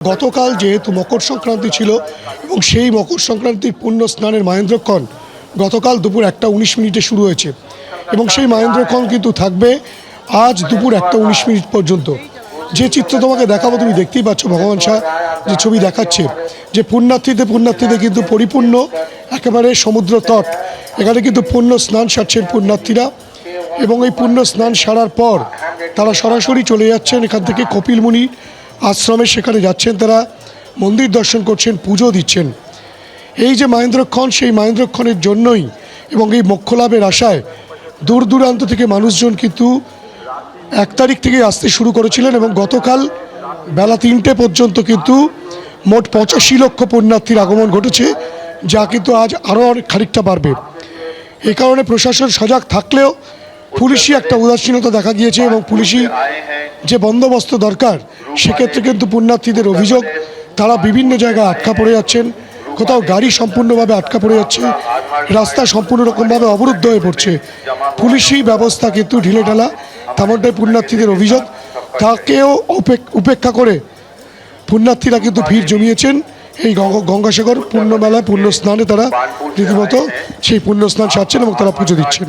গতকাল যেহেতু মকর সংক্রান্তি ছিল এবং সেই মকর সংক্রান্তির পুণ্য স্নানের মহেন্দ্রক্ষণ গতকাল দুপুর 1:19 শুরু হয়েছে এবং সেই মহেন্দ্রক্ষণ কিন্তু থাকবে আজ দুপুর 1:19 পর্যন্ত। যে চিত্র তোমাকে দেখাবো তুমি দেখতেই পাচ্ছ, ভগবান শাহ যে ছবি দেখাচ্ছে যে পুণ্যার্থীতে কিন্তু পরিপূর্ণ একেবারে সমুদ্র তট। এখানে কিন্তু পুণ্য স্নান সারছেন পুণ্যার্থীরা এবং এই পুণ্য স্নান সারার পর তারা সরাসরি চলে যাচ্ছেন এখান থেকে কপিলমুনি আশ্রমে, সেখানে যাচ্ছেন, তারা মন্দির দর্শন করছেন, পুজো দিচ্ছেন। এই যে মহেন্দ্রক্ষণ, সেই মহেন্দ্রক্ষণের জন্যই এবং এই মোক্ষ লাভের আশায় দূর দূরান্ত থেকে মানুষজন কিন্তু 1 তারিখ থেকে আসতে শুরু করেছিলেন এবং গতকাল বেলা 3টে পর্যন্ত কিন্তু মোট 85 লক্ষ পুণ্যার্থীর আগমন ঘটেছে, যা কিন্তু আজ আরও অনেক খানিকটা বাড়বে। এই কারণে প্রশাসন সজাগ থাকলেও পুলিশি একটা উদাসীনতা দেখা গিয়েছে এবং পুলিশি যে বন্দোবস্ত দরকার সেক্ষেত্রে কিন্তু পুণ্যার্থীদের অভিযোগ তারা বিভিন্ন জায়গায় আটকা পড়ে যাচ্ছেন, কোথাও গাড়ি সম্পূর্ণভাবে আটকা পড়ে যাচ্ছে, রাস্তা সম্পূর্ণ রকমভাবে অবরুদ্ধ হয়ে পড়ছে। পুলিশি ব্যবস্থা কিন্তু ঢিলেঢালা, তেমনটাই পুণ্যার্থীদের অভিযোগ। তাকেও উপেক্ষা করে পুণ্যার্থীরা কিন্তু ভিড় জমিয়েছেন এই গঙ্গাসাগর পুণ্যমেলা পুণ্য স্নানে। তারা রীতিমতো সেই পুণ্য স্নান সারছেন এবং তারা পুজো দিচ্ছেন।